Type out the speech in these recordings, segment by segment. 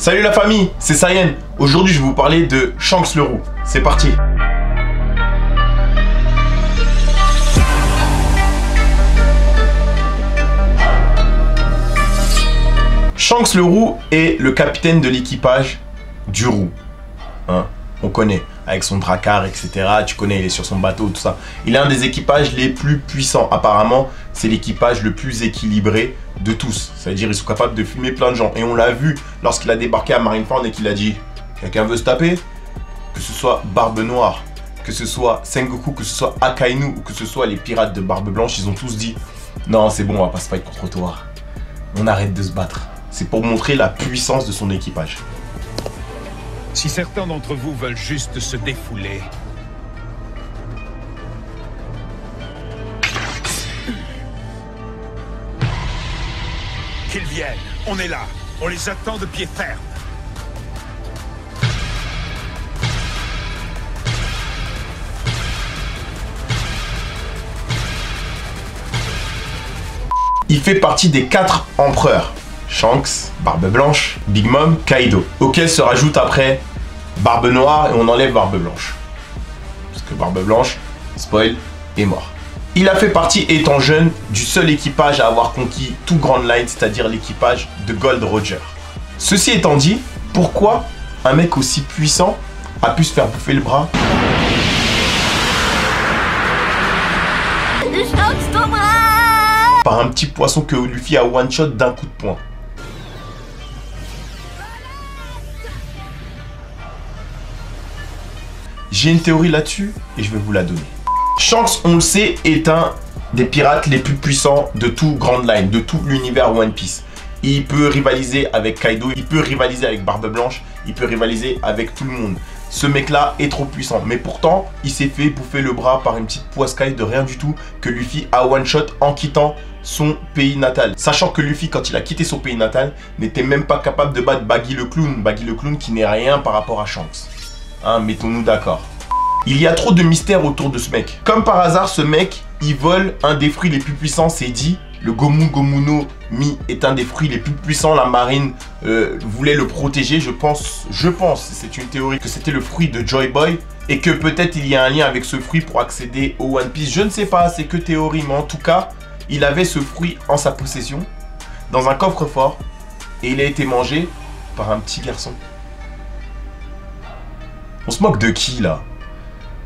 Salut la famille, c'est Saiyan. Aujourd'hui je vais vous parler de Shanks le Roux. C'est parti. Shanks le Roux est le capitaine de l'équipage du Roux. Hein, on connaît, avec son drakkar, etc. Tu connais, il est sur son bateau, tout ça. Il est un des équipages les plus puissants. Apparemment, c'est l'équipage le plus équilibré de tous. C'est-à-dire ils sont capables de fumer plein de gens. Et on l'a vu lorsqu'il a débarqué à Marineford et qu'il a dit « Quelqu'un veut se taper ?» Que ce soit Barbe Noire, que ce soit Sengoku, que ce soit Akainu ou que ce soit les pirates de Barbe Blanche, ils ont tous dit « Non, c'est bon, on va pas se fight contre toi. On arrête de se battre. » C'est pour montrer la puissance de son équipage. Si certains d'entre vous veulent juste se défouler... Qu'ils viennent, on est là, on les attend de pied ferme. Il fait partie des 4 empereurs. Shanks, Barbe Blanche, Big Mom, Kaido. Auquel se rajoute après Barbe Noire et on enlève Barbe Blanche. Parce que Barbe Blanche, spoil, est mort. Il a fait partie, étant jeune, du seul équipage à avoir conquis tout Grand Line, c'est-à-dire l'équipage de Gold Roger. Ceci étant dit, pourquoi un mec aussi puissant a pu se faire bouffer le bras ? Par un petit poisson que Luffy a one-shot d'un coup de poing. J'ai une théorie là-dessus et je vais vous la donner. Shanks, on le sait, est un des pirates les plus puissants de tout Grand Line, de tout l'univers One Piece. Il peut rivaliser avec Kaido, il peut rivaliser avec Barbe Blanche, il peut rivaliser avec tout le monde. Ce mec-là est trop puissant, mais pourtant, il s'est fait bouffer le bras par une petite poiscaille de rien du tout que Luffy a one-shot en quittant son pays natal. Sachant que Luffy, quand il a quitté son pays natal, n'était même pas capable de battre Baggy le Clown. Baggy le Clown qui n'est rien par rapport à Shanks. Hein, mettons-nous d'accord. Il y a trop de mystères autour de ce mec. Comme par hasard, ce mec, il vole un des fruits les plus puissants, c'est dit. Le Gomu Gomu no Mi est un des fruits les plus puissants. La marine voulait le protéger. Je pense, c'est une théorie, que c'était le fruit de Joy Boy. Et que peut-être il y a un lien avec ce fruit pour accéder au One Piece. Je ne sais pas, c'est que théorie. Mais en tout cas, il avait ce fruit en sa possession, dans un coffre-fort. Et il a été mangé par un petit garçon. On se moque de qui, là?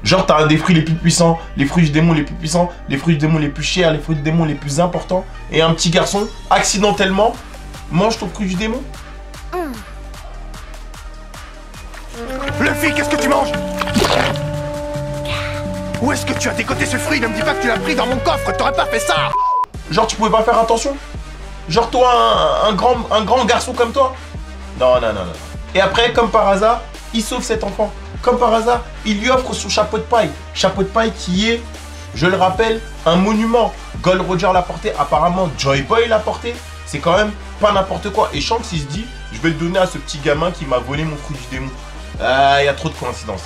Genre, t'as un des fruits les plus puissants, les fruits du démon les plus puissants, les fruits du démon les plus chers, les fruits du démon les plus importants. Et un petit garçon, accidentellement, mange ton fruit du démon. Luffy, qu'est-ce que tu manges? Où est-ce que tu as décoté ce fruit? Ne me dis pas que tu l'as pris dans mon coffre, t'aurais pas fait ça! Genre, tu pouvais pas faire attention? Genre, toi, un grand garçon comme toi? Non. Et après, comme par hasard, il sauve cet enfant. Comme par hasard, il lui offre son chapeau de paille. Chapeau de paille qui est, je le rappelle, un monument. Gold Roger l'a porté, apparemment Joy Boy l'a porté. C'est quand même pas n'importe quoi. Et Shanks, il se dit, je vais le donner à ce petit gamin qui m'a volé mon fruit du démon. Il y a trop de coïncidences,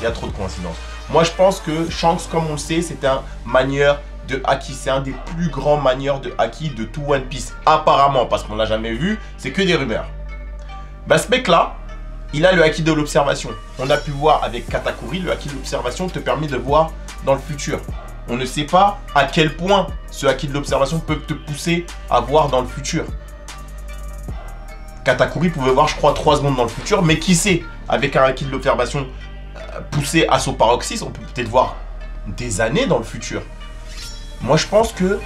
Moi, je pense que Shanks, comme on le sait, c'est un manieur de haki. C'est un des plus grands manieurs de haki de tout One Piece. Apparemment, parce qu'on l'a jamais vu, c'est que des rumeurs. Bah, ce mec-là, il a le haki de l'observation. On a pu voir avec Katakuri, le haki de l'observation te permet de voir dans le futur. On ne sait pas à quel point ce haki de l'observation peut te pousser à voir dans le futur. Katakuri pouvait voir, je crois, 3 secondes dans le futur, mais qui sait, avec un haki de l'observation poussé à son paroxysme, on peut peut-être voir des années dans le futur. Moi, je pense que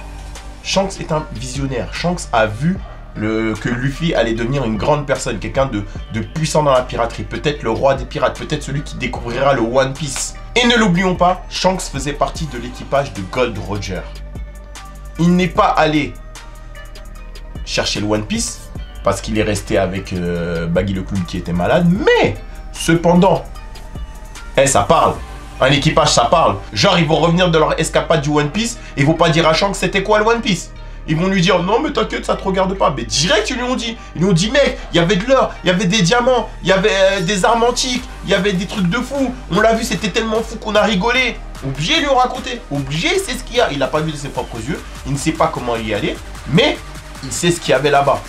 Shanks est un visionnaire. Shanks a vu que Luffy allait devenir une grande personne, quelqu'un de puissant dans la piraterie, peut-être le roi des pirates, peut-être celui qui découvrira le One Piece. Et ne l'oublions pas, Shanks faisait partie de l'équipage de Gold Roger. Il n'est pas allé chercher le One Piece, parce qu'il est resté avec Baggy le Clown qui était malade, mais cependant, ça parle. Un équipage, ça parle. Genre, ils vont revenir de leur escapade du One Piece, et ils vont pas dire à Shanks c'était quoi le One Piece. Ils vont lui dire non mais t'inquiète, ça te regarde pas. Mais direct ils lui ont dit. Ils lui ont dit mec, il y avait de l'or, il y avait des diamants, il y avait des armes antiques, il y avait des trucs de fou. On l'a vu, c'était tellement fou qu'on a rigolé. Obligé de lui raconter. Obligé, c'est ce qu'il y a. Il n'a pas vu de ses propres yeux. Il ne sait pas comment y aller. Mais il sait ce qu'il y avait là-bas.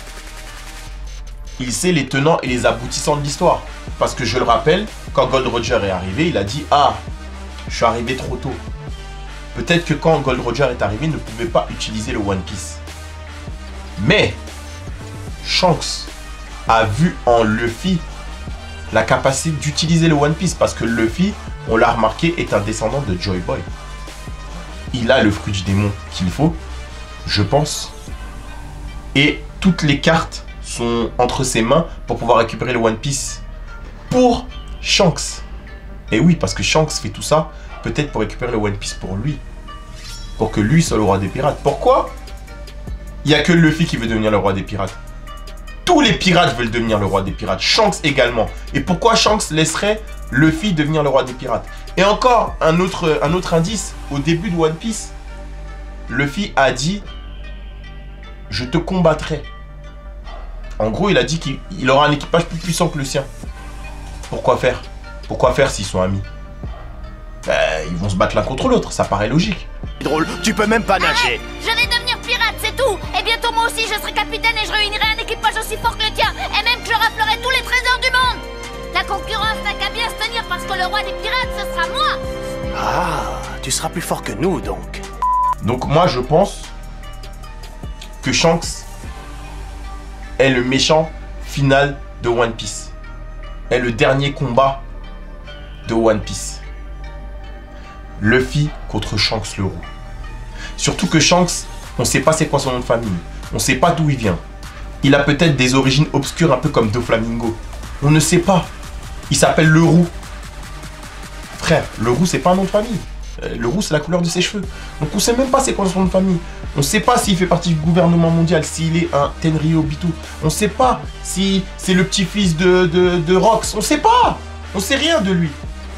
il sait les tenants et les aboutissants de l'histoire. Parce que je le rappelle, quand Gold Roger est arrivé, il a dit « Ah, je suis arrivé trop tôt. » Peut-être que quand Gold Roger est arrivé, il ne pouvait pas utiliser le One Piece. Mais, Shanks a vu en Luffy la capacité d'utiliser le One Piece. Parce que Luffy, on l'a remarqué, est un descendant de Joy Boy. Il a le fruit du démon qu'il faut, je pense. Et toutes les cartes sont entre ses mains pour pouvoir récupérer le One Piece pour Shanks. Et oui, parce que Shanks fait tout ça, peut-être pour récupérer le One Piece pour lui. Pour que lui soit le roi des pirates. Pourquoi il n'y a que Luffy qui veut devenir le roi des pirates? Tous les pirates veulent devenir le roi des pirates. Shanks également. Et pourquoi Shanks laisserait Luffy devenir le roi des pirates? Et encore un autre indice. Au début de One Piece, Luffy a dit « Je te combattrai ». En gros, il a dit qu'il aura un équipage plus puissant que le sien. Pourquoi faire? Pourquoi faire s'ils sont amis? Ils vont se battre l'un contre l'autre, ça paraît logique. Drôle, tu peux même pas nager. Je vais devenir pirate, c'est tout. Et bientôt moi aussi je serai capitaine et je réunirai un équipage aussi fort que le tien. Et même que je raflerai tous les trésors du monde. La concurrence n'a qu'à bien se tenir parce que le roi des pirates, ce sera moi. Ah, tu seras plus fort que nous donc. Donc moi je pense que Shanks est le méchant final de One Piece. Est le dernier combat de One Piece. Luffy contre Shanks le roux. Surtout que Shanks, on ne sait pas c'est quoi son nom de famille. On ne sait pas d'où il vient. Il a peut-être des origines obscures un peu comme Doflamingo. On ne sait pas. Il s'appelle le roux. Frère, le roux c'est pas un nom de famille. Le roux c'est la couleur de ses cheveux. Donc on ne sait même pas c'est quoi son nom de famille. On ne sait pas s'il fait partie du gouvernement mondial, s'il est un Tenryubitu. On ne sait pas si c'est le petit-fils de Rox. On ne sait pas. On ne sait rien de lui.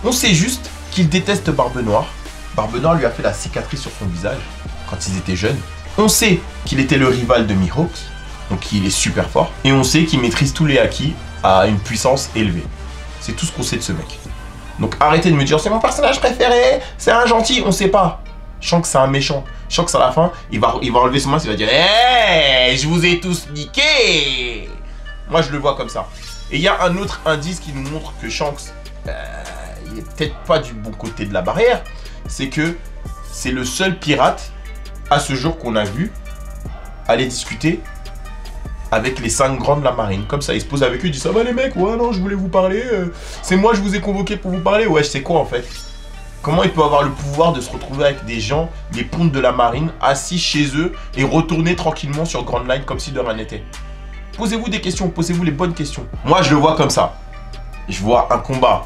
On sait juste qu'il déteste Barbe Noire. Barbe Noire lui a fait la cicatrice sur son visage quand ils étaient jeunes. On sait qu'il était le rival de Mihawk, donc il est super fort. Et on sait qu'il maîtrise tous les haki à une puissance élevée. C'est tout ce qu'on sait de ce mec. Donc arrêtez de me dire c'est mon personnage préféré, c'est un gentil, on sait pas. Shanks c'est un méchant. Shanks à la fin, il va enlever son masque, il va dire hey, je vous ai tous niqué. Moi je le vois comme ça. Et il y a un autre indice qui nous montre que Shanks il est peut-être pas du bon côté de la barrière, c'est que c'est le seul pirate à ce jour qu'on a vu aller discuter avec les 5 grands de la marine. Comme ça, il se pose avec eux, il dit ça va les mecs, ouais non je voulais vous parler, c'est moi je vous ai convoqué pour vous parler, ouais je sais quoi en fait. Comment il peut avoir le pouvoir de se retrouver avec des gens, des pontes de la marine, assis chez eux et retourner tranquillement sur Grand Line comme si de rien n'était? Posez-vous des questions, posez-vous les bonnes questions. Moi je le vois comme ça. Je vois un combat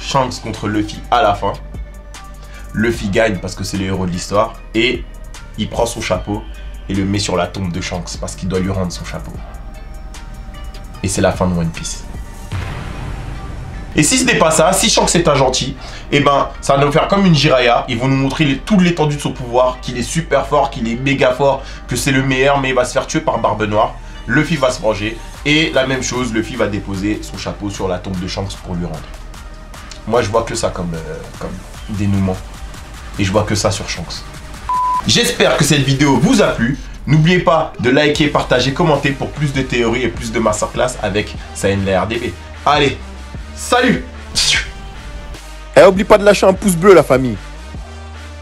Shanks contre Luffy à la fin. Luffy gagne parce que c'est le héros de l'histoire. Et il prend son chapeau et le met sur la tombe de Shanks parce qu'il doit lui rendre son chapeau. Et c'est la fin de One Piece. Et si ce n'est pas ça, si Shanks est un gentil, et ben ça va nous faire comme une Jiraiya. Ils vont nous montrer toute l'étendue de son pouvoir, qu'il est super fort, qu'il est méga fort, que c'est le meilleur, mais il va se faire tuer par Barbe Noire. Luffy va se venger. Et la même chose, Luffy va déposer son chapeau sur la tombe de Shanks pour lui rendre. Moi, je vois que ça comme dénouement. Et je vois que ça sur Shanks. J'espère que cette vidéo vous a plu. N'oubliez pas de liker, partager, commenter pour plus de théories et plus de masterclass avec Saiyan la RDB. Allez, salut! Et oublie pas de lâcher un pouce bleu la famille.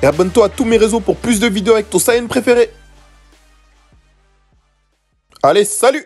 Et abonne-toi à tous mes réseaux pour plus de vidéos avec ton Saiyan préféré. Allez, salut!